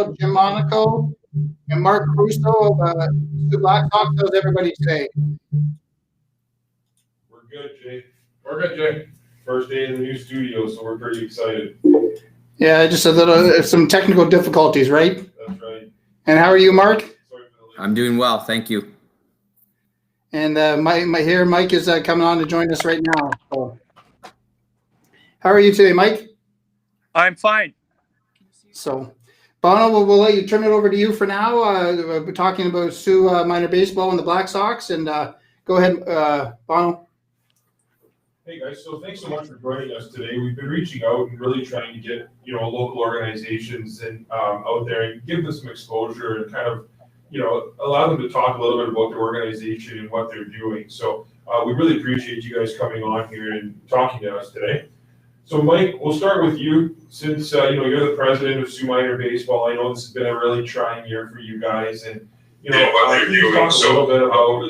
Gerald, Jim Monaco, and Marc Caruso of the Black Sox. How's everybody today? We're good, Jay. We're good, Jay. First day in the new studio, so we're pretty excited. Yeah, just some technical difficulties, right? That's right. And how are you, Mark? I'm doing well, thank you. And Mike is coming on to join us right now. So, how are you today, Mike? I'm fine. So, Bono, we'll let you turn it over to you for now. We're talking about Soo minor baseball and the Black Sox, and go ahead, Bono. Hey guys, so thanks so much for joining us today. We've been reaching out and really trying to get local organizations and out there and give them some exposure and kind of allow them to talk a little bit about their organization and what they're doing. So we really appreciate you guys coming on here and talking to us today. So Mike, we'll start with you since you're the president of Soo Minor Baseball. I know this has been a really trying year for you guys, and can you talk a little bit about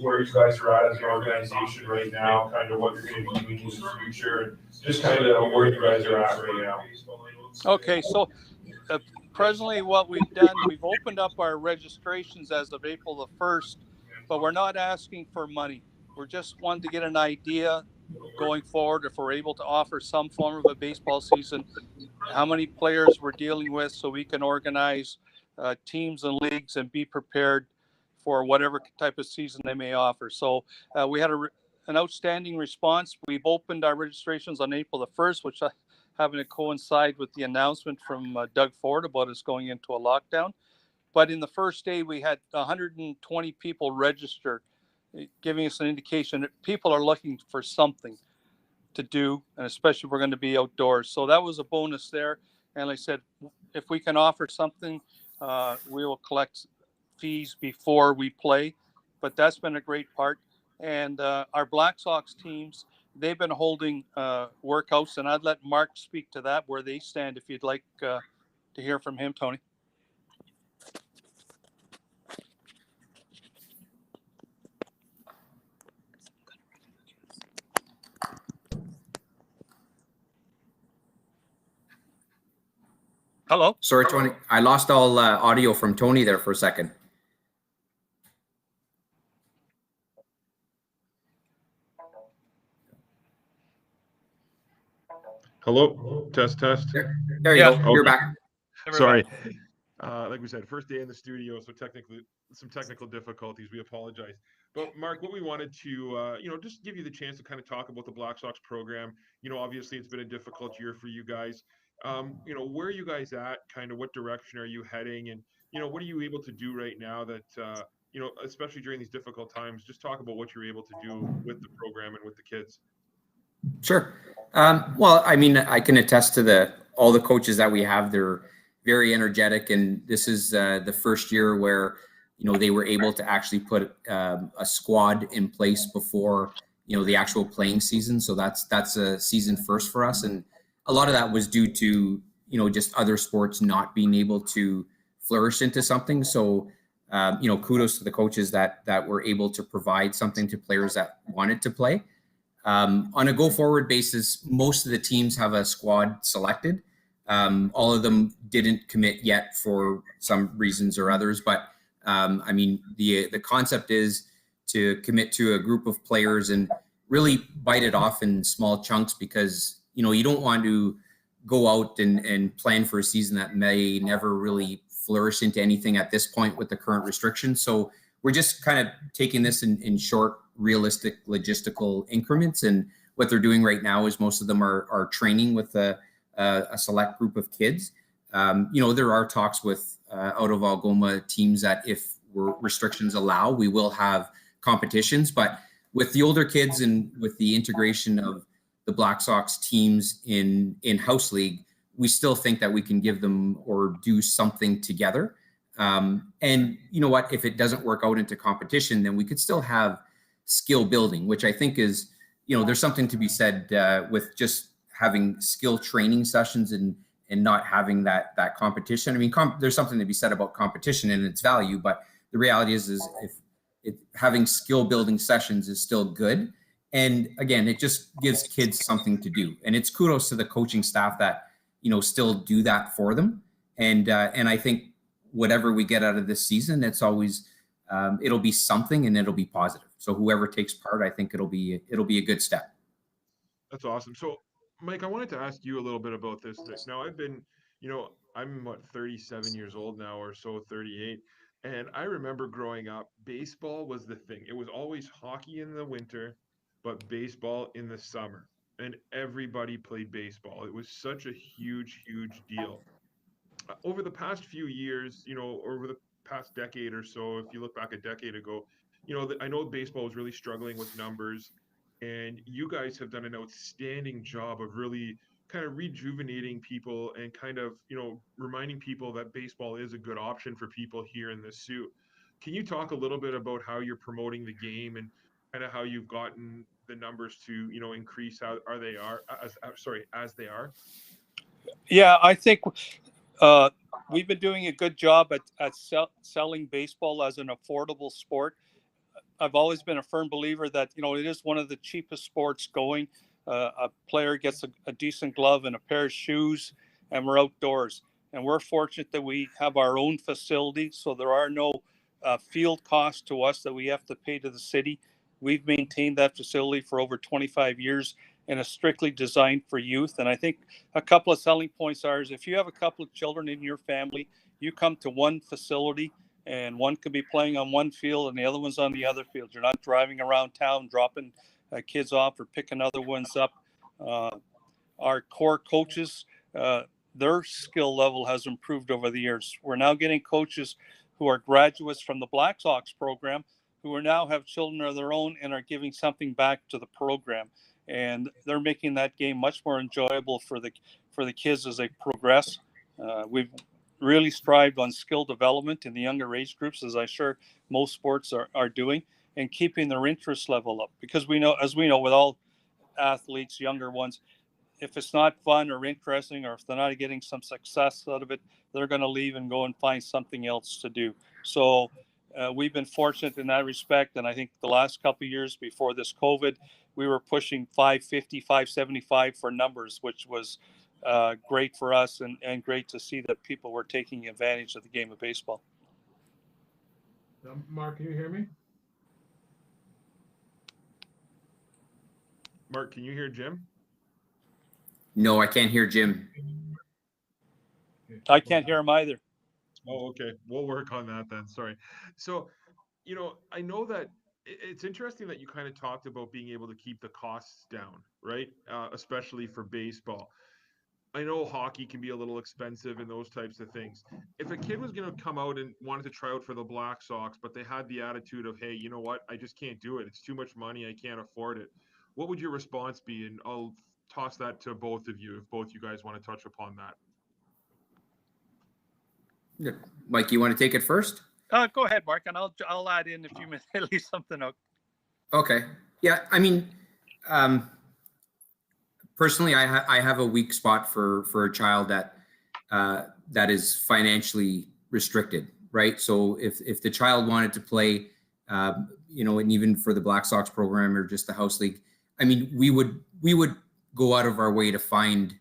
where you guys are at as an organization right now, kind of what you're going to be doing in the future, and just kind of where you guys are at right now. Okay, so presently what we've done, we've opened up our registrations as of April the 1st, but we're not asking for money. We're just wanting to get an idea going forward if we're able to offer some form of a baseball season, how many players we're dealing with so we can organize teams and leagues and be prepared for whatever type of season they may offer. So we had an outstanding response. We've opened our registrations on April the 1st, which having to coincide with the announcement from Doug Ford about us going into a lockdown. But in the first day, we had 120 people register, giving us an indication that people are looking for something to do, and especially if we're going to be outdoors. So that was a bonus there. And like I said, if we can offer something, we will collect fees before we play, but that's been a great part. And our Black Sox teams, they've been holding workouts, and I'd let Mark speak to that, where they stand, if you'd like to hear from him, Tony. Hello? Sorry, Tony. I lost all audio from Tony there for a second. Hello, test. There you go. Okay. You're back. Sorry. Like we said, first day in the studio, so technically some technical difficulties. We apologize. But Mark, what we wanted to, just give you the chance to kind of talk about the Black Sox program. Obviously it's been a difficult year for you guys. Where are you guys at? Kind of what direction are you heading? And, what are you able to do right now that, especially during these difficult times, just talk about what you're able to do with the program and with the kids. Sure. Well, I mean, I can attest to all the coaches that we have. They're very energetic, and this is the first year where they were able to actually put a squad in place before the actual playing season. So that's a season first for us, and a lot of that was due to just other sports not being able to flourish into something. So kudos to the coaches that were able to provide something to players that wanted to play. On a go-forward basis, most of the teams have a squad selected. All of them didn't commit yet for some reasons or others, but I mean, the concept is to commit to a group of players and really bite it off in small chunks, because you don't want to go out and plan for a season that may never really flourish into anything at this point with the current restrictions. So we're just kind of taking this in short, realistic, logistical increments. And what they're doing right now is most of them are training with a select group of kids. There are talks with out of Algoma teams that if restrictions allow, we will have competitions. But with the older kids and with the integration of the Black Sox teams in house league, we still think that we can give them or do something together. And you know what, if it doesn't work out into competition, then we could still have skill building, which I think is, there's something to be said with just having skill training sessions and not having that competition. I mean, there's something to be said about competition and its value, but the reality is if having skill building sessions is still good. And again, it just gives kids something to do. And it's kudos to the coaching staff that, still do that for them. And I think whatever we get out of this season, it's always it'll be something, and it'll be positive. So whoever takes part, I think it'll be a good step. That's awesome. So, Mike, I wanted to ask you a little bit about this. Now, I've been, I'm 37 years old now, or so, 38. And I remember growing up, baseball was the thing. It was always hockey in the winter, but baseball in the summer. And everybody played baseball. It was such a huge, huge deal. Over the past few years, over the past decade or so, if you look back a decade ago, I know baseball was really struggling with numbers, and you guys have done an outstanding job of really kind of rejuvenating people and kind of, reminding people that baseball is a good option for people here in the Soo. Can you talk a little bit about how you're promoting the game and kind of how you've gotten the numbers to, increase as they are? Yeah, I think we've been doing a good job at selling baseball as an affordable sport. I've always been a firm believer that, it is one of the cheapest sports going. A player gets a decent glove and a pair of shoes, and we're outdoors. And we're fortunate that we have our own facility, so there are no field costs to us that we have to pay to the city. We've maintained that facility for over 25 years, and it's strictly designed for youth. And I think a couple of selling points are is if you have a couple of children in your family, you come to one facility, and one could be playing on one field and the other one's on the other field. You're not driving around town dropping kids off or picking other ones up. Our core coaches, their skill level has improved over the years. We're now getting coaches who are graduates from the Black Sox program who are now have children of their own and are giving something back to the program. And they're making that game much more enjoyable for the kids as they progress. We've really strived on skill development in the younger age groups, as I'm sure most sports are doing, and keeping their interest level up. Because as we know, with all athletes, younger ones, if it's not fun or interesting, or if they're not getting some success out of it, they're going to leave and go and find something else to do. So we've been fortunate in that respect. And I think the last couple of years before this COVID, we were pushing 550, 575 for numbers, which was great for us and great to see that people were taking advantage of the game of baseball. Mark, can you hear me? Mark, can you hear Jim? No, I can't hear Jim. I can't hear him either. Oh, okay. We'll work on that then. Sorry. So, I know that it's interesting that you kind of talked about being able to keep the costs down, right? Especially for baseball. I know hockey can be a little expensive and those types of things. If a kid was going to come out and wanted to try out for the Black Sox, but they had the attitude of, hey, you know what? I just can't do it. It's too much money. I can't afford it. What would your response be? And I'll toss that to both of you if both you guys want to touch upon that. Mike, you want to take it first? Go ahead, Mark, and I'll add in if you leave something out. Okay. Yeah. I mean, personally, I have a weak spot for a child that is financially restricted, right? So if the child wanted to play, and even for the Black Sox program or just the house league, I mean, we would go out of our way to find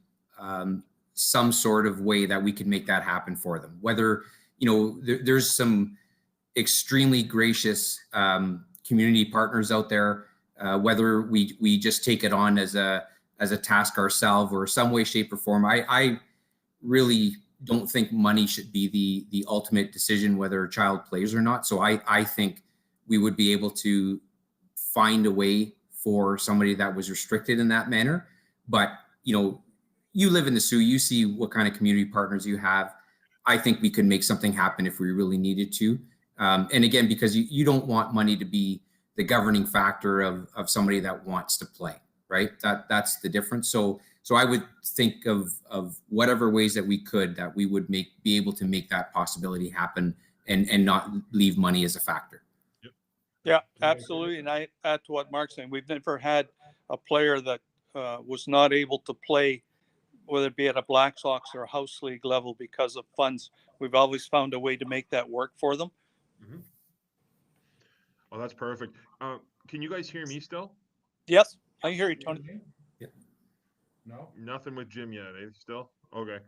some sort of way that we could make that happen for them. Whether, there's some extremely gracious community partners out there, whether we just take it on as a task ourselves or some way, shape, or form. I really don't think money should be the ultimate decision whether a child plays or not. So I think we would be able to find a way for somebody that was restricted in that manner. But, you live in the Soo, you see what kind of community partners you have. I think we could make something happen if we really needed to. And again, because you don't want money to be the governing factor of somebody that wants to play, right? That's the difference. So I would think of whatever ways that we would be able to make that possibility happen and not leave money as a factor. Yeah, absolutely. And I add to what Mark's saying. We've never had a player that was not able to play, whether it be at a Black Sox or a house league level because of funds. We've always found a way to make that work for them. Mm-hmm. Oh, that's perfect. Can you guys hear me still? Yes, I hear you, Tony. Yeah. No. Nothing with Jim yet, eh? Still? Okay.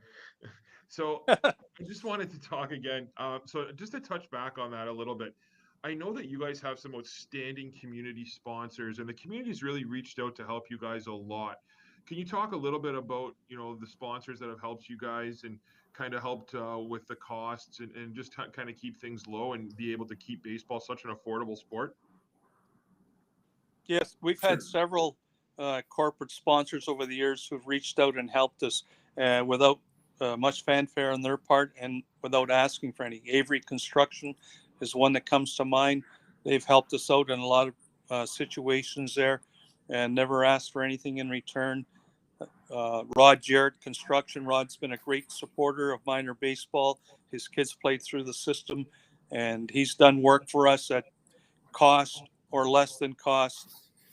So I just wanted to talk again. So just to touch back on that a little bit, I know that you guys have some outstanding community sponsors, and the community's really reached out to help you guys a lot. Can you talk a little bit about, the sponsors that have helped you guys and kind of helped with the costs and just kind of keep things low and be able to keep baseball such an affordable sport? Yes, we've had several corporate sponsors over the years who've reached out and helped us without much fanfare on their part and without asking for any. Avery Construction is one that comes to mind. They've helped us out in a lot of situations there and never asked for anything in return. Rod Jarrett Construction. Rod's been a great supporter of minor baseball. His kids played through the system, and he's done work for us at cost or less than cost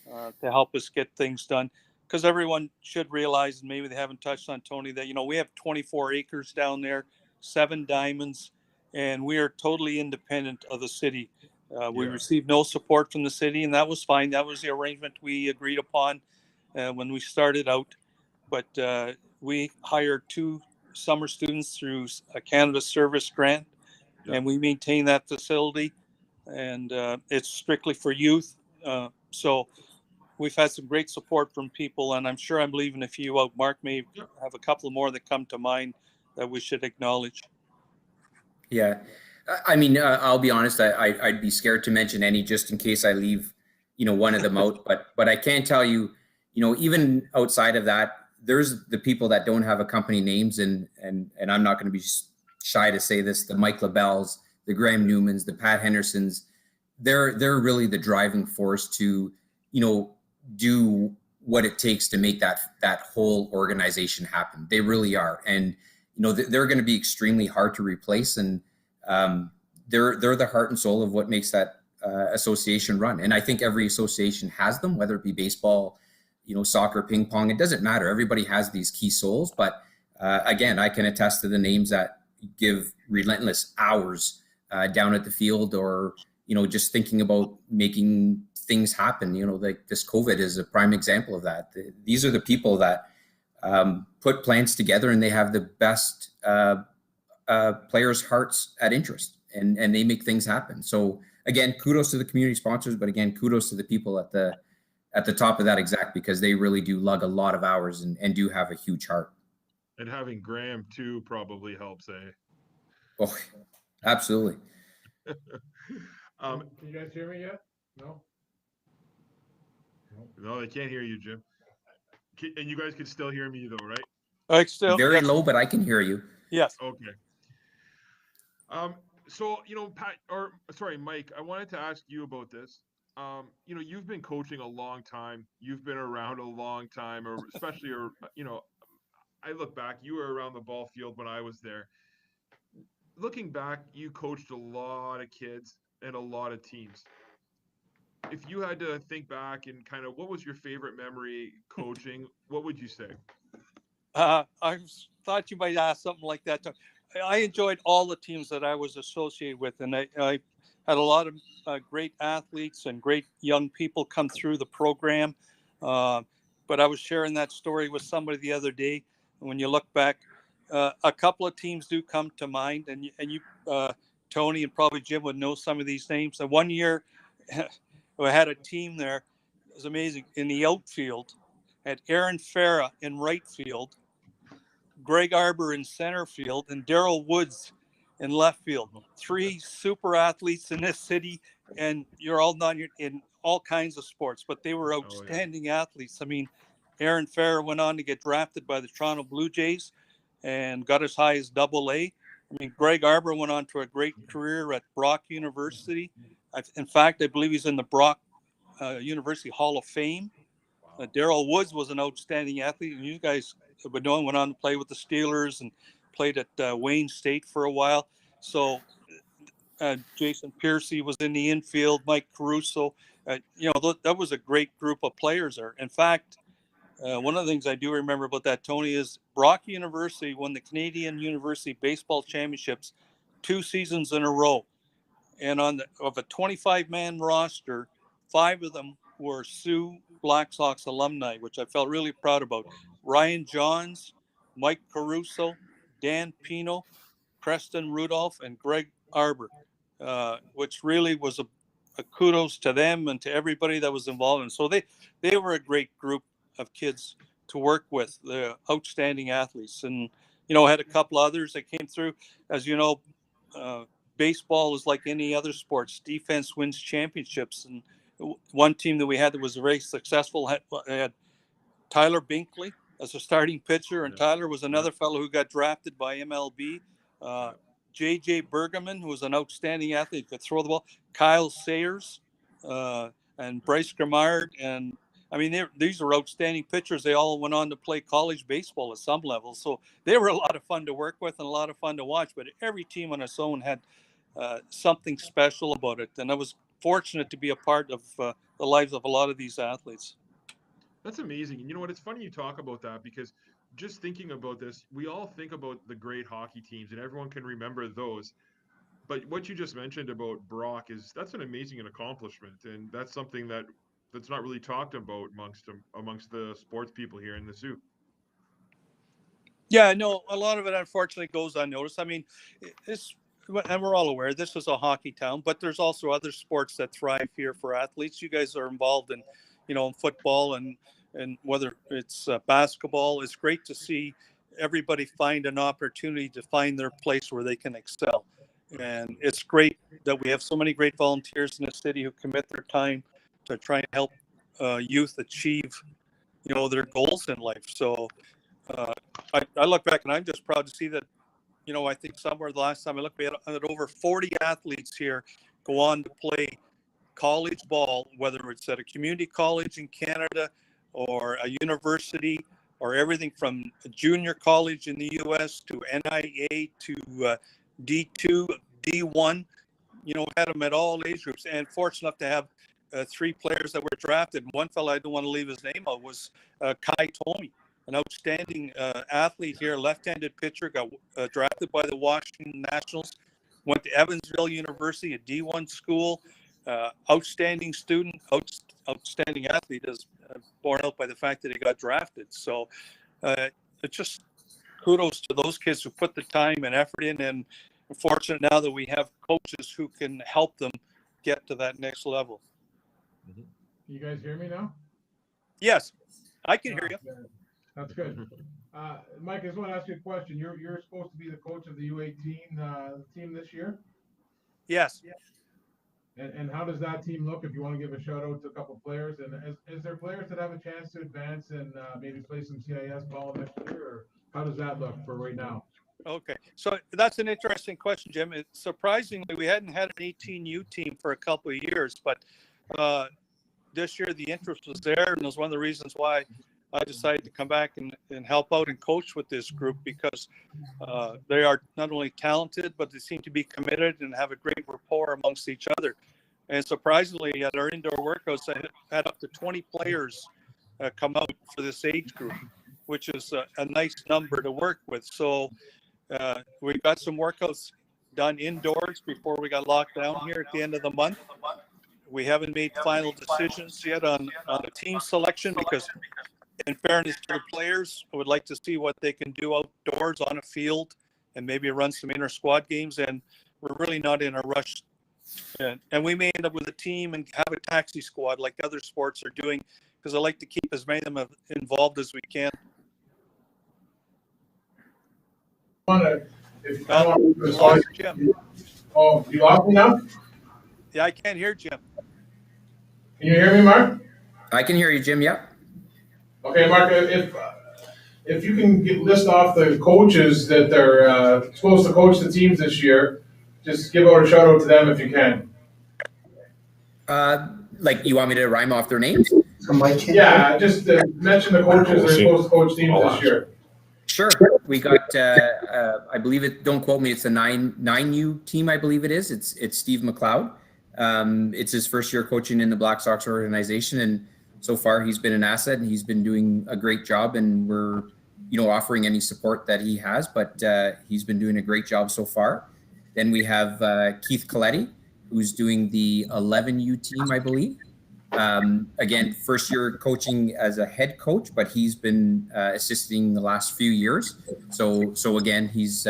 to help us get things done. Because everyone should realize, and maybe they haven't touched on, Tony, that we have 24 acres down there, 7 diamonds, and we are totally independent of the city. We received no support from the city, and that was fine. That was the arrangement we agreed upon when we started out. But we hired 2 summer students through a Canada Service grant, and we maintain that facility, and it's strictly for youth. So we've had some great support from people, and I'm sure I'm leaving a few out. Mark may have a couple more that come to mind that we should acknowledge. Yeah. I mean, I'll be honest, I'd be scared to mention any just in case I leave, one of them out. But I can tell you, even outside of that, there's the people that don't have a company names, and I'm not going to be shy to say this, the Mike Lebels, the Graham Newmans, the Pat Hendersons, they're really the driving force to, do what it takes to make that whole organization happen. They really are. And, they're going to be extremely hard to replace. And they're the heart and soul of what makes that association run. And I think every association has them, whether it be baseball, soccer, ping pong, it doesn't matter. Everybody has these key souls. But again, I can attest to the names that give relentless hours down at the field, or, just thinking about making things happen. Like this COVID is a prime example of that. These are the people that put plans together, and they have the best players' hearts at interest, and they make things happen. So again, kudos to the community sponsors, but again, kudos to the people at the top of that exact, because they really do lug a lot of hours and do have a huge heart. And having Graham too probably helps, eh? Oh, absolutely. Can you guys hear me yet? No? No, they can't hear you, Jim. And you guys can still hear me though, right? Very low, but I can hear you. Yes. Okay. So, Mike, I wanted to ask you about this. You've been coaching a long time. You've been around a long time, or especially, I look back, you were around the ball field when I was there. Looking back, you coached a lot of kids and a lot of teams. If you had to think back and kind of what was your favorite memory coaching, what would you say? I thought you might ask something like that. I enjoyed all the teams that I was associated with, and I had a lot of great athletes and great young people come through the program. But I was sharing that story with somebody the other day. When you look back, a couple of teams do come to mind, and you Tony and probably Jim would know some of these names. And one year, I had a team there. It was amazing. In the outfield, had Aaron Farah in right field, Greg Arbor in center field, and Daryl Woods in left field. 3 super athletes in this city, and you're all done in all kinds of sports, but they were outstanding athletes. I mean, Aaron Farah went on to get drafted by the Toronto Blue Jays and got as high as AA. I mean, Greg Arbor went on to a great career at Brock University. In fact, I believe he's in the Brock University Hall of Fame. Daryl Woods was an outstanding athlete, and you guys would know him, went on to play with the Steelers and played at Wayne State for a while. So Jason Piercy was in the infield, Mike Caruso. That was a great group of players there. In fact, one of the things I do remember about that, Tony, is Brock University won the Canadian University Baseball Championships 2 seasons in a row. And of a 25-man roster, 5 of them were Sioux Black Sox alumni, which I felt really proud about. Ryan Johns, Mike Caruso, Dan Pino, Preston Rudolph, and Greg Arbor, which really was a kudos to them and to everybody that was involved. And so they were a great group of kids to work with, the outstanding athletes. And, had a couple others that came through. As you know, baseball is like any other sports. Defense wins championships. And one team that we had that was very successful had Tyler Binkley as a starting pitcher, and Tyler was another fellow who got drafted by MLB. J.J. Bergerman, who was an outstanding athlete, could throw the ball. Kyle Sayers and Bryce Grimard. And, I mean, these are outstanding pitchers. They all went on to play college baseball at some level. So they were a lot of fun to work with and a lot of fun to watch. But every team on its own had something special about it. And I was fortunate to be a part of the lives of a lot of these athletes. That's amazing. And you know what? It's funny you talk about that, because just thinking about this, we all think about the great hockey teams and everyone can remember those. But what you just mentioned about Brock that's an amazing accomplishment. And that's something that's not really talked about amongst the sports people here in the Soo. Yeah, no, a lot of it unfortunately goes unnoticed. I mean, and we're all aware this is a hockey town, but there's also other sports that thrive here for athletes. You guys are involved in, in football and whether it's basketball. It's great to see everybody find an opportunity to find their place where they can excel. And it's great that we have so many great volunteers in the city who commit their time to try and help youth achieve, their goals in life. So I look back and I'm just proud to see that, I think somewhere the last time I looked, we had over 40 athletes here go on to play college ball, whether it's at a community college in Canada or a university, or everything from a junior college in the U.S. to NIA to D2, D1, had them at all age groups. And fortunate enough to have 3 players that were drafted. One fellow, I don't want to leave his name out, was Kai Tomi, an outstanding athlete here, left-handed pitcher, got drafted by the Washington Nationals, went to Evansville University, a D1 school, outstanding student, outstanding athlete, is borne out by the fact that he got drafted. So it's just kudos to those kids who put the time and effort in, and fortunate now that we have coaches who can help them get to that next level. You guys hear me now? Yes, I can hear you. That's good. Mike, I just want to ask you a question. You're supposed to be the coach of the U18 team this year? Yes. And how does that team look, if you want to give a shout out to a couple of players? And is there players that have a chance to advance and maybe play some CIS ball next year? Or how does that look for right now? Okay, so that's an interesting question, Jim. Surprisingly, we hadn't had an 18U team for a couple of years, but this year the interest was there, and it was one of the reasons why I decided to come back and help out and coach with this group, because they are not only talented, but they seem to be committed and have a great rapport amongst each other. And surprisingly, at our indoor workouts, I had up to 20 players come out for this age group, which is a nice number to work with. So we got some workouts done indoors before we got locked down here at the end of the month. We haven't made final decisions yet on the team selection, because in fairness to the players, I would like to see what they can do outdoors on a field and maybe run some inter-squad games. And we're really not in a rush. And we may end up with a team and have a taxi squad like other sports are doing, because I like to keep as many of them involved as we can. Jim. Oh, you lost me now? Yeah, I can't hear Jim. Can you hear me, Mark? I can hear you, Jim. Yeah. Okay, Mark, if you can list off the coaches that are supposed to coach the teams this year, just give out a shout out to them if you can. Like, you want me to rhyme off their names? Yeah, just mention the coaches that are supposed to coach teams this year. Sure. We got, I believe it, don't quote me, it's a 9U team, I believe it is. It's Steve McLeod. It's his first year coaching in the Black Sox organization, and so far he's been an asset and he's been doing a great job, and we're, offering any support that he has, but he's been doing a great job so far. Then we have Keith Coletti, who's doing the 11U team, I believe. Again, first year coaching as a head coach, but he's been assisting the last few years. So again, he's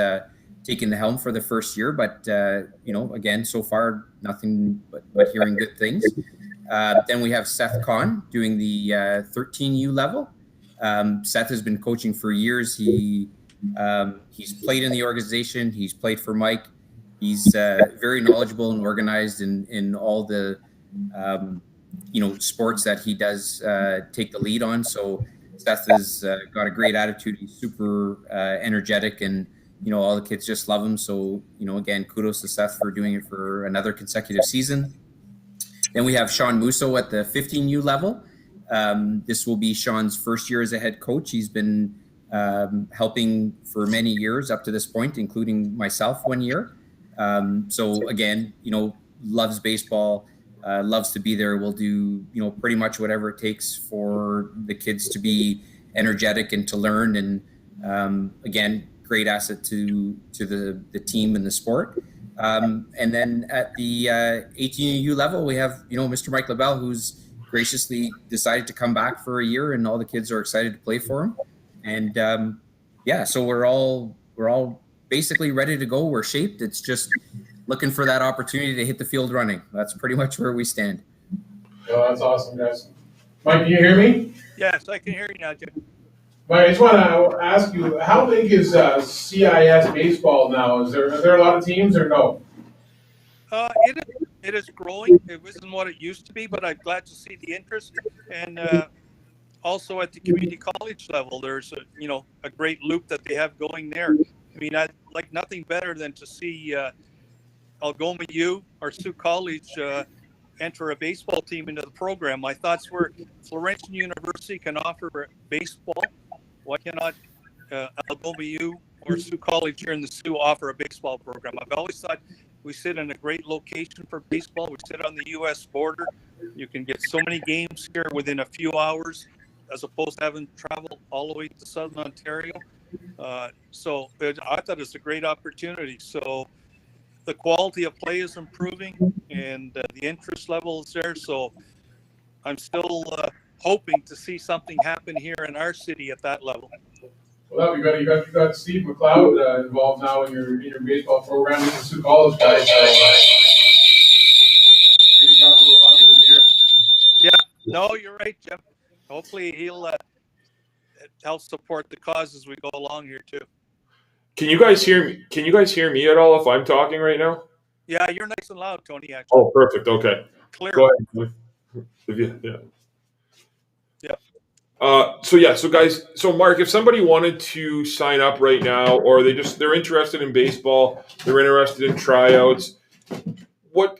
taken the helm for the first year, but again, so far nothing but hearing good things. Then we have Seth Kahn doing the 13U level. Seth has been coaching for years. He's played in the organization. He's played for Mike. He's very knowledgeable and organized in all the sports that he does take the lead on. So Seth has got a great attitude. He's super energetic, and all the kids just love him. So again, kudos to Seth for doing it for another consecutive season. Then we have Sean Musso at the 15U level. This will be Sean's first year as a head coach. He's been helping for many years up to this point, including myself 1 year. So again, loves baseball, loves to be there. Will do, pretty much whatever it takes for the kids to be energetic and to learn. And again, great asset to the team and the sport. And then at the 18U level, we have, Mr. Mike Lebel, who's graciously decided to come back for a year, and all the kids are excited to play for him. And so we're all basically ready to go. We're shaped. It's just looking for that opportunity to hit the field running. That's pretty much where we stand. Oh, that's awesome, guys. Mike, can you hear me? Yes, I can hear you now, Jim. Mike, I just want to ask you, how big is CIS baseball now? Are there a lot of teams or no? It is growing. It wasn't what it used to be, but I'm glad to see the interest. And also at the community college level, there's a great loop that they have going there. I mean, I'd like nothing better than to see Algoma U or Sioux College enter a baseball team into the program. My thoughts were Florentian University can offer baseball. Why cannot Algoma U or Sioux College here in the Sioux offer a baseball program? I've always thought we sit in a great location for baseball. We sit on the U.S. border. You can get so many games here within a few hours, as opposed to having to travel all the way to Southern Ontario. So I thought it's a great opportunity. So the quality of play is improving, and the interest level is there. So I'm still hoping to see something happen here in our city at that level. Well, you got Steve McLeod involved now in your baseball program. He's a Sioux College guy, so maybe drop a little bug in his ear. Yeah, no, you're right, Jim. Hopefully he'll help support the cause as we go along here too. Can you guys hear me? Can you guys hear me at all if I'm talking right now? Yeah, you're nice and loud, Tony. Actually. Oh, perfect. Okay. Clear. Go ahead. Yeah. So guys, Mark, if somebody wanted to sign up right now, or they're interested in baseball, they're interested in tryouts, what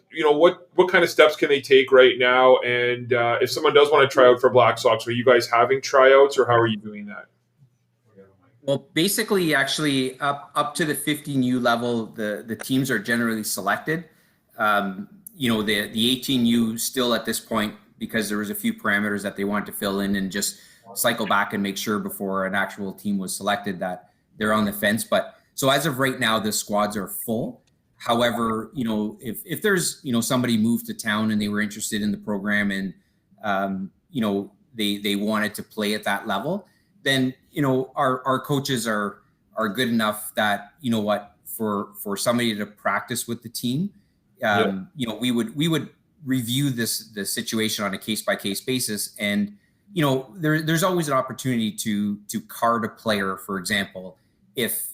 kind of steps can they take right now? And if someone does want to try out for Black Sox, are you guys having tryouts, or how are you doing that? Well, basically, actually, up to the 15U level, the teams are generally selected. The 18U still at this point, because there was a few parameters that they wanted to fill in and just cycle back and make sure before an actual team was selected that they're on the fence. But so as of right now, the squads are full. However, if there's, somebody moved to town and they were interested in the program and, they wanted to play at that level, then, our coaches are good enough that, for somebody to practice with the team, we would review the situation on a case-by-case basis. And, there's always an opportunity to card a player, for example. If,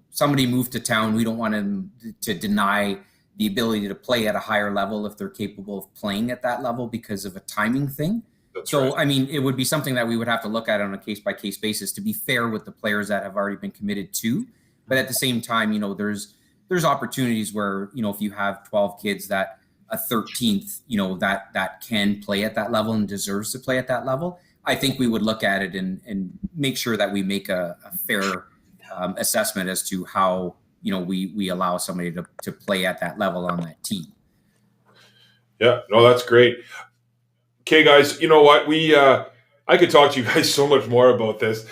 somebody moved to town, we don't want them to deny the ability to play at a higher level if they're capable of playing at that level because of a timing thing. That's so, right. I mean, it would be something that we would have to look at on a case-by-case basis to be fair with the players that have already been committed to. But at the same time, there's opportunities where, if you have 12 kids that a 13th, that can play at that level and deserves to play at that level, I think we would look at it and make sure that we make a fair assessment as to how, we allow somebody to play at that level on that team. Yeah, no, that's great. Okay, guys, you know what? I could talk to you guys so much more about this.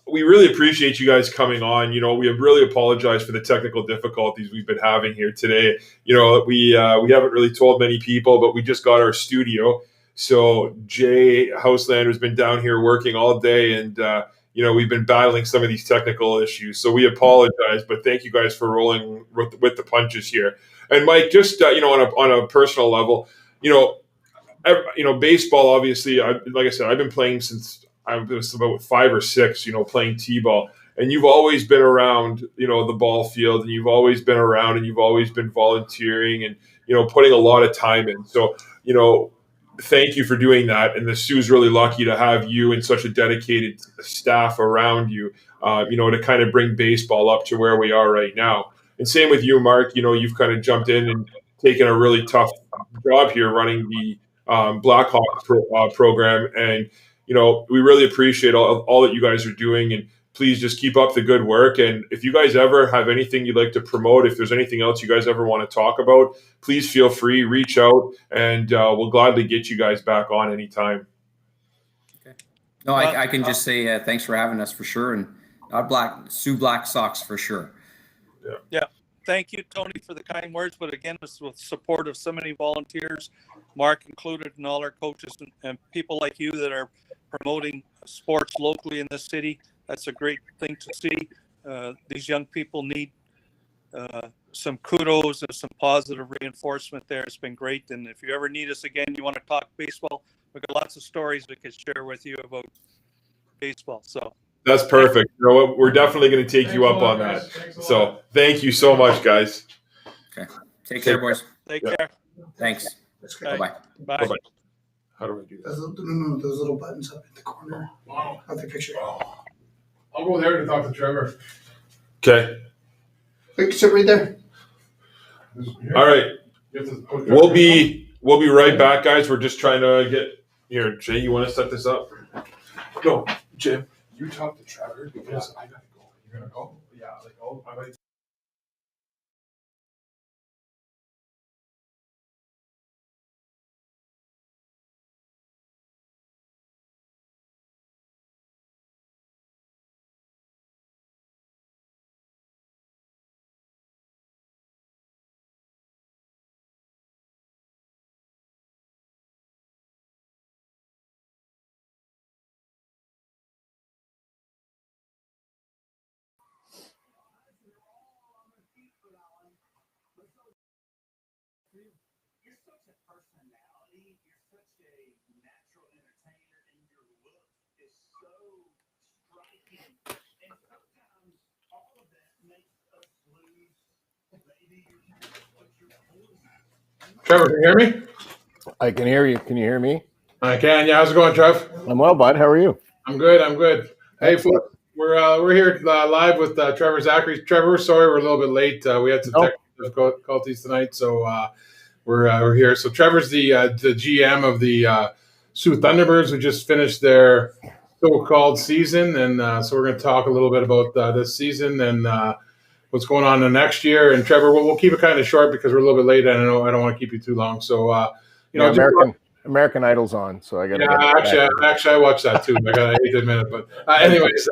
We really appreciate you guys coming on. We have really apologized for the technical difficulties we've been having here today. We haven't really told many people, but we just got our studio. So Jay Houselander has been down here working all day, and we've been battling some of these technical issues. So we apologize, but thank you guys for rolling with the punches here. And Mike, just on a personal level, baseball. Obviously, like I said, I've been playing since I was about 5 or 6. Playing t-ball, and you've always been around, the ball field, and you've always been around, and you've always been volunteering, and putting a lot of time in. So thank you for doing that. And the Soo's really lucky to have you and such a dedicated staff around you, to kind of bring baseball up to where we are right now. And same with you, Mark. You've kind of jumped in and taken a really tough job here running the Blackhawks program. And, we really appreciate all that you guys are doing. And please just keep up the good work. And if you guys ever have anything you'd like to promote, if there's anything else you guys ever want to talk about, please feel free, reach out, and we'll gladly get you guys back on anytime. Okay. No, I can just say thanks for having us for sure. And Soo Black Sox for sure. Yeah. Thank you, Tony, for the kind words. But again, it's with support of so many volunteers, Mark included, and all our coaches and people like you that are promoting sports locally in this city. That's a great thing to see. These young people need some kudos and some positive reinforcement there. It's been great. And if you ever need us again, you want to talk baseball, we've got lots of stories we could share with you about baseball. So that's perfect. We're definitely going to take you up on that. So thank you so much, guys. Okay. Take care, boys. Take care. Thanks. Bye-bye. Bye. Bye. How do I do that? Those little buttons up in the corner of the picture. I'll go there to talk to Trevor. Okay. Wait, sit right there. All right. We'll be right back, guys. We're just trying to get here. Jay, you want to set this up? No, Jim. You talk to Trevor because I gotta go. You're gonna go? Yeah, I might. Trevor, can you hear me? I can hear you. Can you hear me? I can. Yeah, how's it going, Trev? I'm well, bud. How are you? I'm good. Hey, we're here live with Trevor Zachary. Trevor, sorry we're a little bit late. We had some technical difficulties tonight, so we're here. So Trevor's the GM of the Soo Thunderbirds, who just finished their so-called season, and so we're going to talk a little bit about this season and what's going on in the next year. And Trevor, we'll keep it kind of short because we're a little bit late, and I know I don't want to keep you too long. So American Idol's on, so I got to. Yeah, actually, I watched that too. I hate to admit it, but anyways,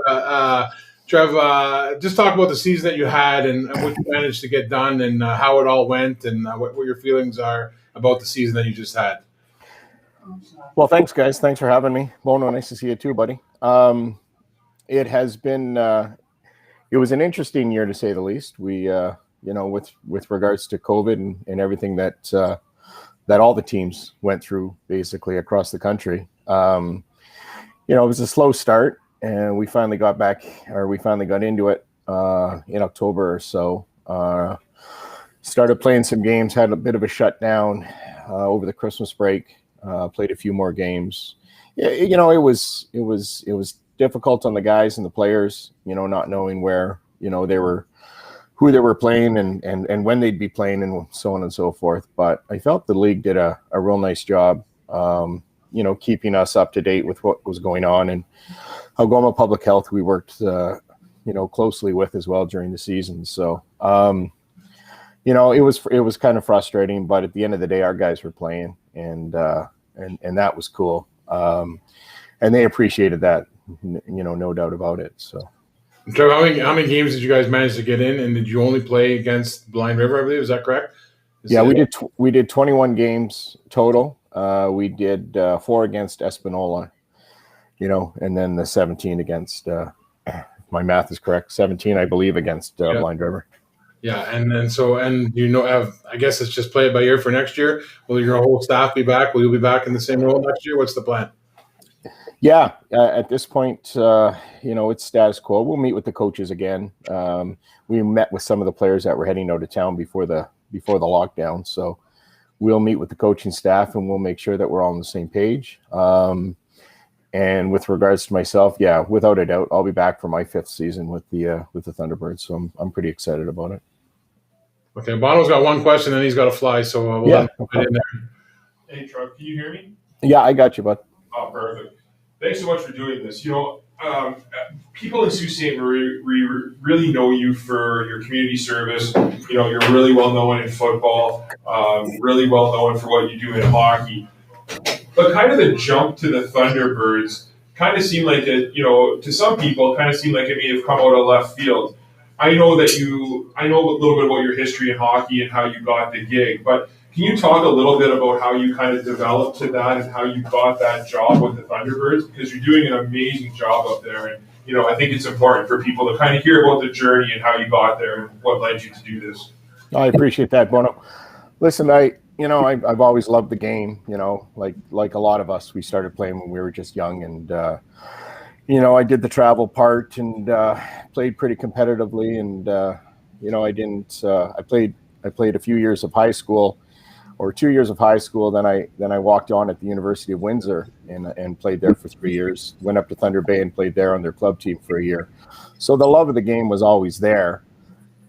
Trev, just talk about the season that you had and what you managed to get done, and how it all went, and what your feelings are about the season that you just had. Well, thanks, guys. Thanks for having me. Bono, nice to see you too, buddy. It has been. It was an interesting year, to say the least. We, with regards to COVID and everything that all the teams went through, basically across the country. It was a slow start, and we finally got into it in October or so. Started playing some games, had a bit of a shutdown over the Christmas break. Played a few more games. It was difficult on the guys and the players, not knowing where, who they were playing and when they'd be playing and so on and so forth. But I felt the league did a real nice job, keeping us up to date with what was going on. And Algoma Public Health, we worked, closely with as well during the season. So, it was kind of frustrating, but at the end of the day, our guys were playing and that was cool. And they appreciated that, no doubt about it. So, Trevor, how many games did you guys manage to get in, and did you only play against Blind River, I believe? Is that correct? We did 21 games total. We did 4 against Espanola, and then the 17 against, my math is correct, 17, I believe, against Blind River. Yeah, and I guess it's just play it by ear for next year. Will your whole staff be back? Will you be back in the same role next year? What's the plan? Yeah, at this point, it's status quo. We'll meet with the coaches again. We met with some of the players that were heading out of town before the lockdown, so we'll meet with the coaching staff and we'll make sure that we're all on the same page. And with regards to myself, yeah, without a doubt, I'll be back for my 5th season with the Thunderbirds. So I'm pretty excited about it. Okay, Bono's got one question and he's got to fly, so we'll let him put it in there. Hey, Trev, can you hear me? Yeah, I got you, bud. Oh, perfect. Thanks so much for doing this. People in Sault Ste. Marie really know you for your community service. You're really well known in football, really well known for what you do in hockey. But kind of the jump to the Thunderbirds kind of seemed like to some people, kind of seemed like it may have come out of left field. I know a little bit about your history in hockey and how you got the gig, but can you talk a little bit about how you kind of developed to that and how you got that job with the Thunderbirds? Because you're doing an amazing job up there, and I think it's important for people to kind of hear about the journey and how you got there and what led you to do this. I appreciate that, Bono. Listen, I've always loved the game. Like a lot of us, we started playing when we were just young, and I did the travel part and played pretty competitively, and I played a few years of high school, or 2 years of high school. Then I walked on at the University of Windsor and played there for 3 years. Went up to Thunder Bay and played there on their club team for a year. So the love of the game was always there.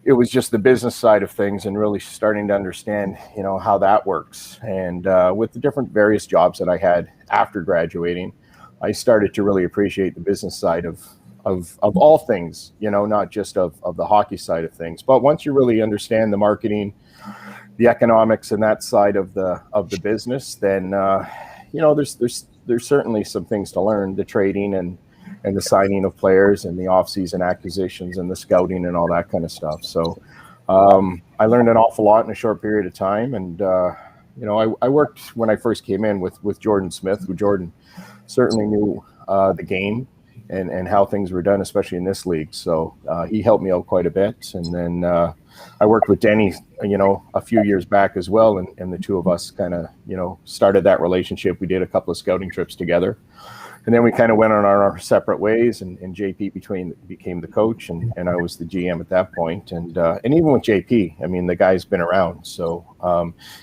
It was just the business side of things and really starting to understand, how that works. And with the different various jobs that I had after graduating, I started to really appreciate the business side of all things, not just of the hockey side of things. But once you really understand the marketing, the economics and that side of the business, then there's certainly some things to learn, the trading and the signing of players and the off-season acquisitions and the scouting and all that kind of stuff. So I learned an awful lot in a short period of time. And, I worked when I first came in with Jordan Smith, who Jordan certainly knew the game and how things were done, especially in this league. So he helped me out quite a bit. And then I worked with Denny, a few years back as well. And the two of us kind of, started that relationship. We did a couple of scouting trips together. And then we kind of went on our separate ways, and JP became the coach, and I was the GM at that point. And even with JP, I mean, the guy's been around. So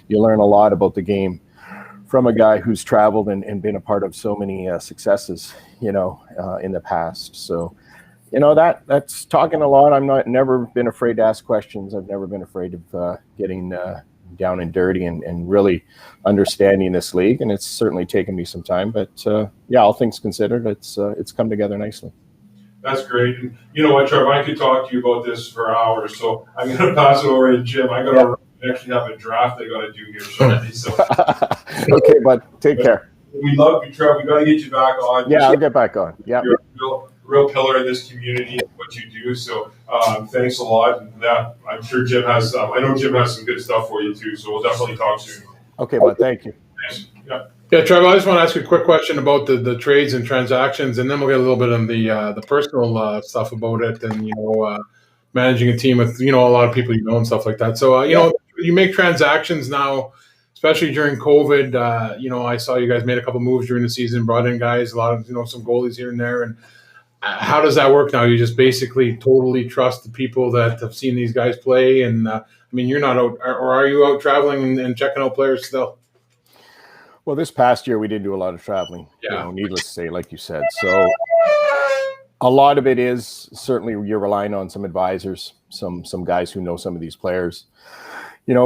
you learn a lot about the game from a guy who's traveled and been a part of so many successes, in the past. So, that's talking a lot. Never been afraid to ask questions. I've never been afraid of getting down and dirty and really understanding this league. And it's certainly taken me some time, but all things considered, it's come together nicely. That's great. And you know what, Trevor, I could talk to you about this for hours. So I'm going to pass it over to Jim. I got to actually have a draft I got to do here shortly. So. Okay, bud. Take care. We love you, Trevor. We got to get you back on. Yeah, I'll get back on. Yeah. You're a real pillar in this community and what you do. So thanks a lot. And I'm sure Jim has, I know Jim has some good stuff for you too. So we'll definitely talk soon. Okay, bud. Thank you. Thanks. Yeah. Yeah, Trevor, I just want to ask you a quick question about the trades and transactions, and then we'll get a little bit on the personal stuff about it, and managing a team with a lot of people and stuff like that. So you make transactions now, especially during COVID. I saw you guys made a couple moves during the season, brought in guys, a lot of some goalies here and there. And how does that work now? You just basically totally trust the people that have seen these guys play, and you're not out, or are you out traveling and checking out players still? Well, this past year we did do a lot of traveling. Yeah. Needless to say, like you said. So a lot of it is certainly you're relying on some advisors, some guys who know some of these players.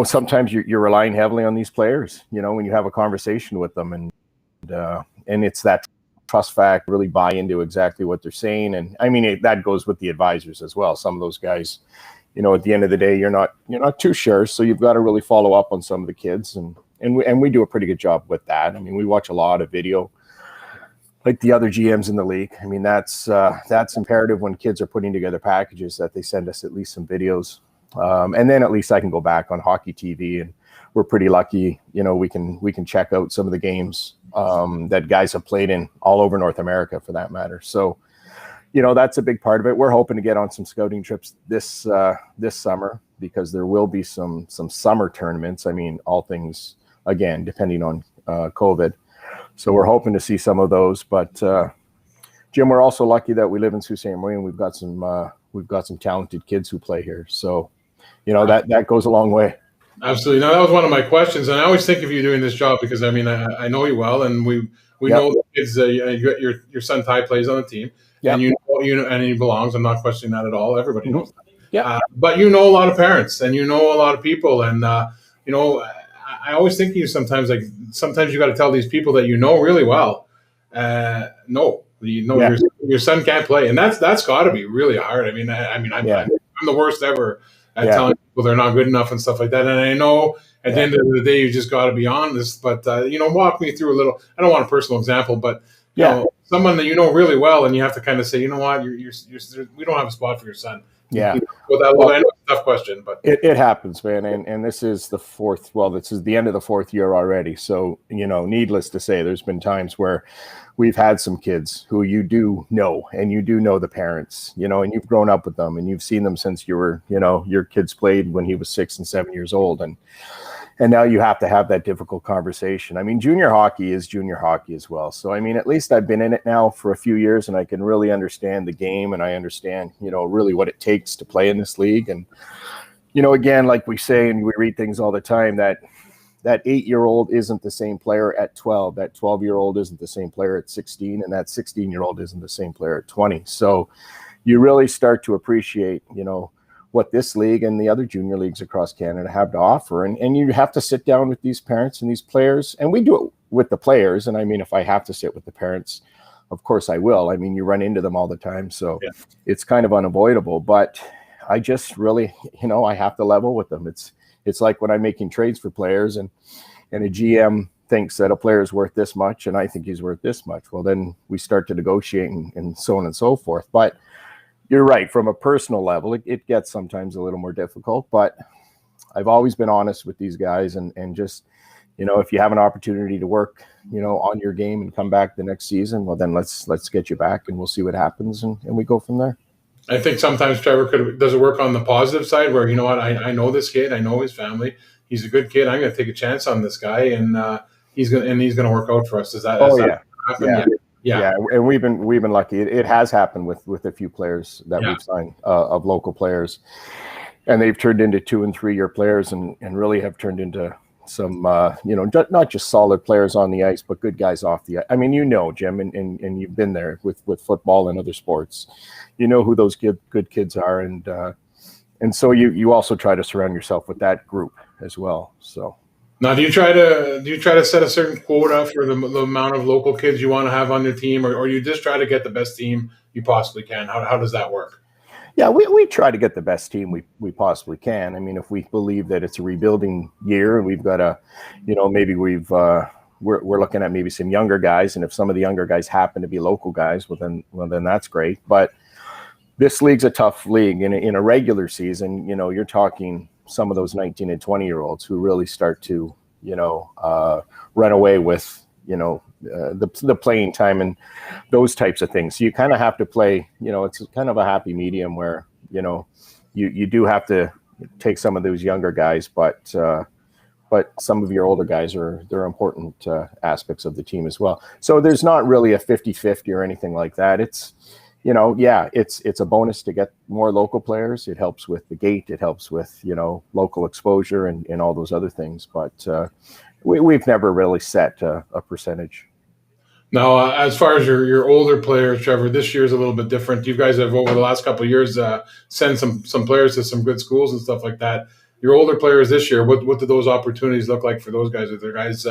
Sometimes you're relying heavily on these players. When you have a conversation with them, and it's that trust factor, really buy into exactly what they're saying. And that goes with the advisors as well. Some of those guys, at the end of the day, you're not too sure, so you've got to really follow up on some of the kids, and we do a pretty good job with that. We watch a lot of video, like the other GMs in the league. That's imperative when kids are putting together packages, that they send us at least some videos And then at least I can go back on hockey TV, and we're pretty lucky. We can check out some of the games that guys have played in all over North America, for that matter. So, that's a big part of it. We're hoping to get on some scouting trips this summer, because there will be some summer tournaments. I mean, all things, again, depending on COVID. So we're hoping to see some of those. But Jim, we're also lucky that we live in Sault Ste. Marie, and we've got some talented kids who play here. So, that goes a long way. Absolutely. Now, that was one of my questions, and I always think of you doing this job because I mean I know you well, and we know the kids. Your son Ty plays on the team, and and he belongs. I'm not questioning that at all. Everybody knows that. Yeah. But a lot of parents, and a lot of people, and I always think of you sometimes. Like sometimes you got to tell these people that really well, no, your son can't play, and that's got to be really hard. I'm the worst ever at telling people they're not good enough and stuff like that. And I know at the end of the day, you just got to be honest. But walk me through a little. I don't want a personal example, but someone that really well, and you have to kind of say, what, we don't have a spot for your son. Yeah. I know it's a tough question, but it happens, man. And this is the fourth. Well, this is the end of the fourth year already. So needless to say, there's been times where we've had some kids who you do know, and you do know the parents, and you've grown up with them, and you've seen them since you were, your kids played when he was 6 and 7 years old, and now you have to have that difficult conversation. I mean, junior hockey is junior hockey as well. So, I mean, at least I've been in it now for a few years, and I can really understand the game, and I understand, really what it takes to play in this league. And, again, like we say, and we read things all the time, that 8-year-old isn't the same player at 12. That 12-year-old isn't the same player at 16, and that 16-year-old isn't the same player at 20. So you really start to appreciate, what this league and the other junior leagues across Canada have to offer. And you have to sit down with these parents and these players. And we do it with the players. And I mean, if I have to sit with the parents, of course I will. I mean, you run into them all the time. So it's kind of unavoidable. But I just really, I have to level with them. It's like when I'm making trades for players, and a GM thinks that a player is worth this much, and I think he's worth this much. Well, then we start to negotiate and so on and so forth. But you're right. From a personal level, it gets sometimes a little more difficult, but I've always been honest with these guys, and just, if you have an opportunity to work, on your game and come back the next season, well, then let's get you back, and we'll see what happens, and we go from there. I think sometimes Trevor does it work on the positive side where, I know this kid, I know his family, he's a good kid. I'm going to take a chance on this guy, and he's going to work out for us. Does that happen? Yeah, and we've been lucky. It has happened with a few players that we've signed of local players, and they've turned into 2 and 3 year players, and really have turned into some not just solid players on the ice, but good guys off the ice. I mean, Jim, and you've been there with football and other sports. You know who those good kids are, and so you also try to surround yourself with that group as well. So. Now, do you try to set a certain quota for the amount of local kids you want to have on your team, or you just try to get the best team you possibly can? How does that work? Yeah, we try to get the best team we possibly can. I mean, if we believe that it's a rebuilding year, and we've got maybe we're looking at maybe some younger guys, and if some of the younger guys happen to be local guys, well then that's great. But this league's a tough league. In a regular season, you're talking some of those 19 and 20-year-olds who really start to, run away with, the playing time and those types of things. So you kind of have to play, it's kind of a happy medium where, you do have to take some of those younger guys, but some of your older guys they're important aspects of the team as well. So there's not really a 50-50 or anything like that. It's, it's a bonus to get more local players. It helps with the gate. It helps with, local exposure and all those other things. But we've never really set a percentage. Now, as far as your older players, Trevor, this year is a little bit different. You guys have, over the last couple of years, sent some players to some good schools and stuff like that. Your older players this year, what do those opportunities look like for those guys? Are there guys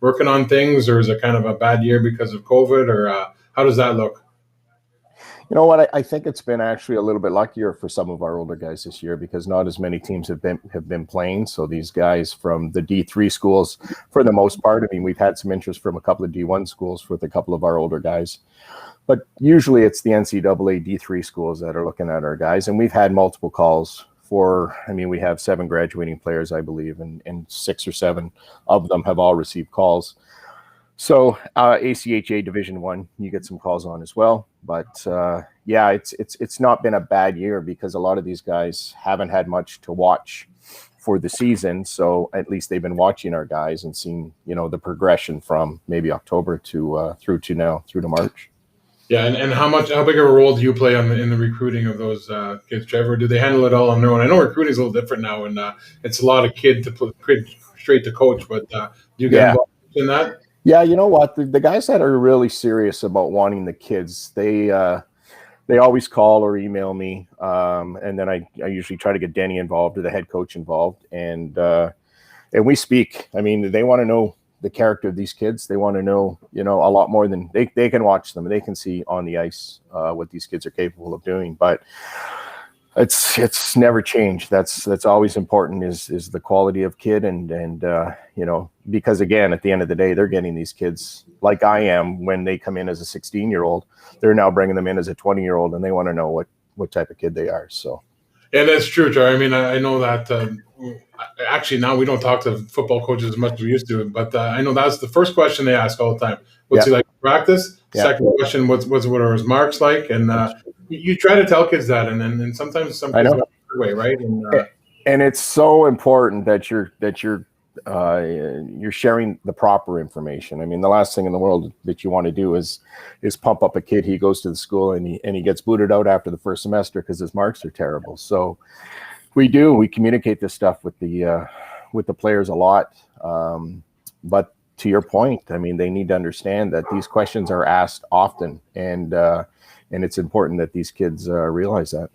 working on things, or is it kind of a bad year because of COVID, or how does that look? You know what? I think it's been actually a little bit luckier for some of our older guys this year, because not as many teams have been playing. So these guys from the D3 schools, for the most part, I mean, we've had some interest from a couple of D1 schools with a couple of our older guys, but usually it's the NCAA D3 schools that are looking at our guys. And we've had multiple calls we have 7 graduating players, I believe, and 6 or 7 of them have all received calls. So ACHA Division 1, you get some calls on as well. But yeah, it's not been a bad year because a lot of these guys haven't had much to watch for the season. So at least they've been watching our guys and seeing, the progression from maybe October to through to March. Yeah, and how big of a role do you play in the recruiting of those kids, Trevor? Do they handle it all on their own? I know recruiting is a little different now, and it's a lot of kid to put straight to coach. But do you get involved in that? Yeah, you know what? The guys that are really serious about wanting the kids, they always call or email me, and then I usually try to get Denny involved or the head coach involved, and we speak. I mean, they want to know the character of these kids. They want to know, a lot more than they can watch them. They can see on the ice what these kids are capable of doing. But it's never changed. That's always important is the quality of kid and because again, at the end of the day, they're getting these kids like I am when they come in as a 16-year-old. They're now bringing them in as a 20-year-old, and they want to know what type of kid they are. So. Yeah, that's true, Joe. I mean, I know that actually now we don't talk to football coaches as much as we used to, but I know that's the first question they ask all the time. What's he like to practice? Yeah. Second question, what are his marks like? And you try to tell kids that, and then sometimes some kids go the way, right? And it's so important that you're sharing the proper information. I mean, the last thing in the world that you want to do is pump up a kid. He goes to the school and he gets booted out after the first semester because his marks are terrible. So we communicate this stuff with the players a lot. But to your point, I mean, they need to understand that these questions are asked often, and it's important that these kids realize that.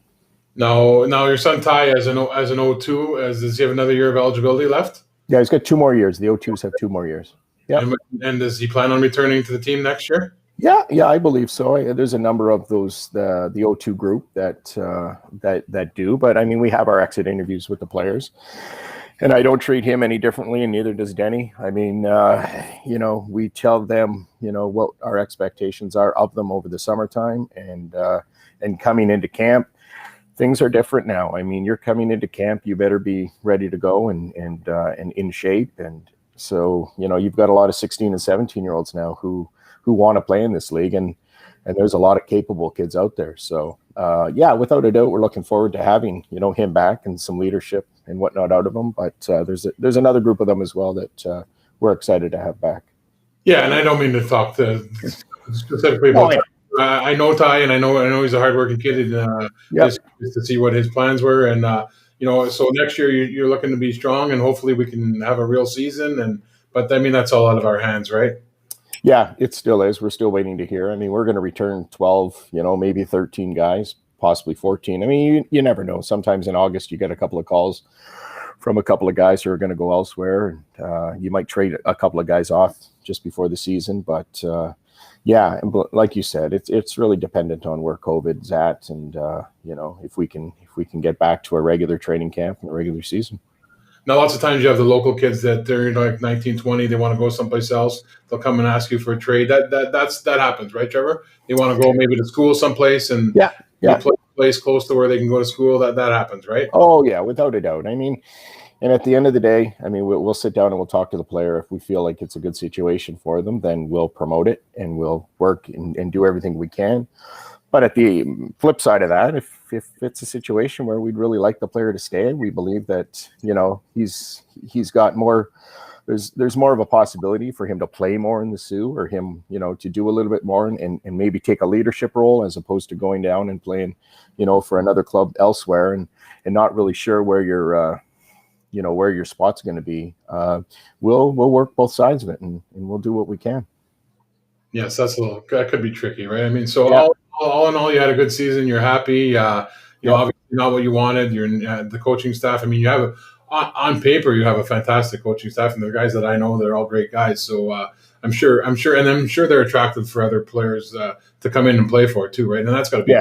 Now your son Ty as an O2, does he have another year of eligibility left? Yeah, he's got 2 more years. The O2s have 2 more years. Yeah. And does he plan on returning to the team next year? Yeah, I believe so. There's a number of those the O2 group that do, but I mean, we have our exit interviews with the players, and I don't treat him any differently, and neither does Denny. I mean, we tell them, what our expectations are of them over the summertime, and coming into camp. Things are different now. I mean, you're coming into camp, you better be ready to go and in shape. And so, you've got a lot of 16 and 17-year-olds now who want to play in this league, and there's a lot of capable kids out there. So, without a doubt, we're looking forward to having, him back and some leadership and whatnot out of him. But there's another group of them as well that we're excited to have back. Yeah, and I don't mean to talk specifically about I know Ty, and I know he's a hardworking kid. Just to see what his plans were, and so next year you're looking to be strong, and hopefully we can have a real season. But I mean, that's all out of our hands, right? Yeah, it still is. We're still waiting to hear. I mean, we're going to return 12, maybe 13 guys, possibly 14. I mean, you never know. Sometimes in August you get a couple of calls from a couple of guys who are going to go elsewhere, and you might trade a couple of guys off just before the season, but. Yeah, and like you said, it's really dependent on where COVID's at, and if we can get back to a regular training camp and a regular season. Now, lots of times you have the local kids that they're like 19, 20, they want to go someplace else. They'll come and ask you for a trade. That happens, right, Trevor? They want to go maybe to school someplace and play a place close to where they can go to school. That happens, right? Oh yeah, without a doubt. I mean. And at the end of the day, I mean, we'll sit down and we'll talk to the player. If we feel like it's a good situation for them, then we'll promote it and we'll work and do everything we can. But at the flip side of that, if it's a situation where we'd really like the player to stay, we believe that, he's got more, there's more of a possibility for him to play more in the Soo, or him, to do a little bit more and maybe take a leadership role as opposed to going down and playing, for another club elsewhere and not really sure where you're, where your spot's going to be. We'll work both sides of it, and we'll do what we can. Yes, that could be tricky, right? I mean, so all in all, you had a good season. You're happy. Obviously not what you wanted. You're the coaching staff. I mean, you have on paper you have a fantastic coaching staff, and the guys that I know, they're all great guys. So I'm sure, and I'm sure they're attractive for other players to come in and play for too, right? And that's got to be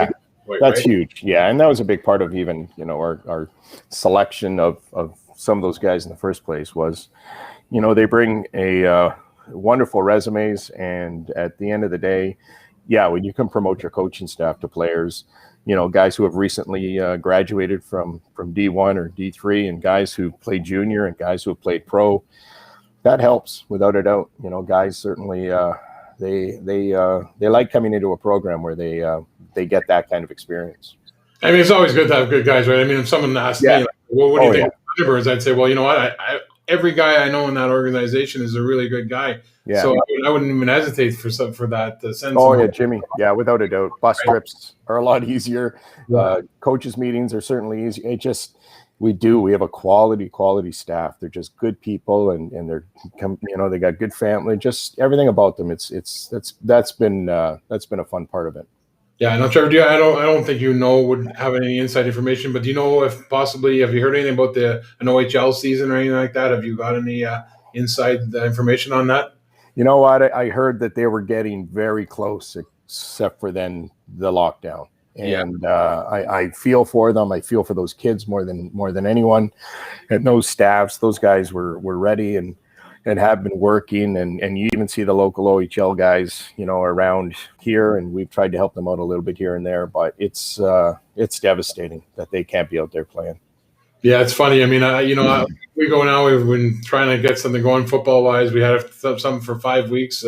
that's huge. Yeah, and that was a big part of even our selection of some of those guys in the first place was, they bring a wonderful resumes, and at the end of the day, when you can promote your coaching staff to players, guys who have recently graduated from D1 or D3, and guys who played junior and guys who have played pro. That helps without a doubt. Guys certainly they like coming into a program where they get that kind of experience. I mean, it's always good to have good guys, right? I mean, if someone asked me, like, well, what do you think of Thunderbirds? I'd say, well, you know what? Every guy I know in that organization is a really good guy. Yeah. So I wouldn't even hesitate for that sense. Oh, yeah, Jimmy. Yeah, without a doubt. Bus trips are a lot easier. Coaches meetings are certainly easy. We have a quality staff. They're just good people, and they got good family. Just everything about them. That's been a fun part of it. Yeah, no, Trevor. I don't think would have any inside information, but do you know if possibly have you heard anything about an OHL season or anything like that? Have you got any inside information on that? You know what? I heard that they were getting very close, except for then the lockdown. And I feel for them. I feel for those kids more than anyone. And those staffs, those guys were ready and have been working. And you even see the local OHL guys, around here. And we've tried to help them out a little bit here and there. But it's devastating that they can't be out there playing. Yeah, it's funny. I mean, we go now. We've been trying to get something going football-wise. We had something for 5 weeks.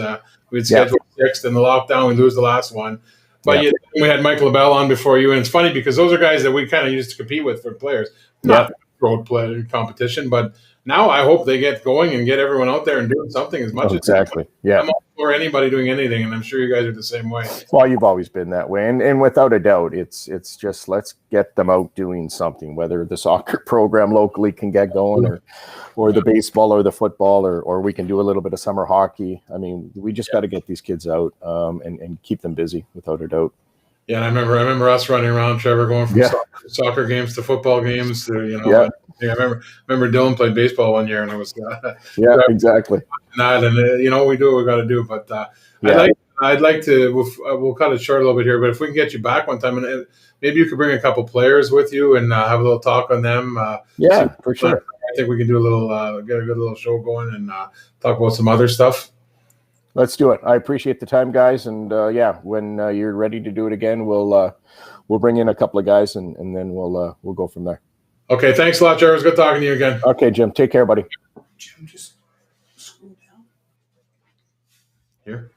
We'd scheduled 6, in the lockdown, we lose the last one. But we had Michael Lebel on before you, and it's funny because those are guys that we kind of used to compete with for players, not road play competition. But now I hope they get going and get everyone out there and doing something as much as exactly. Yeah, I'm all for anybody doing anything, and I'm sure you guys are the same way. Well, you've always been that way, and without a doubt, it's just let's get them out doing something. Whether the soccer program locally can get going, or the baseball or the football, or we can do a little bit of summer hockey. I mean, we just got to get these kids out and keep them busy, without a doubt. Yeah, and I remember us running around, Trevor, going from soccer games to football games to I remember Dylan played baseball one year, and it was exactly that, and we do what we got to do. But I'd like to. We'll cut it short a little bit here, but if we can get you back one time, and maybe you could bring a couple players with you and have a little talk on them. For sure. I think we can do a little get a good little show going and talk about some other stuff. Let's do it. I appreciate the time, guys, and when you're ready to do it again, we'll bring in a couple of guys, and then we'll go from there. Okay, thanks a lot, Trevor. It was good talking to you again. Okay, Jim. Take care, buddy. Jim, just scroll down. Here.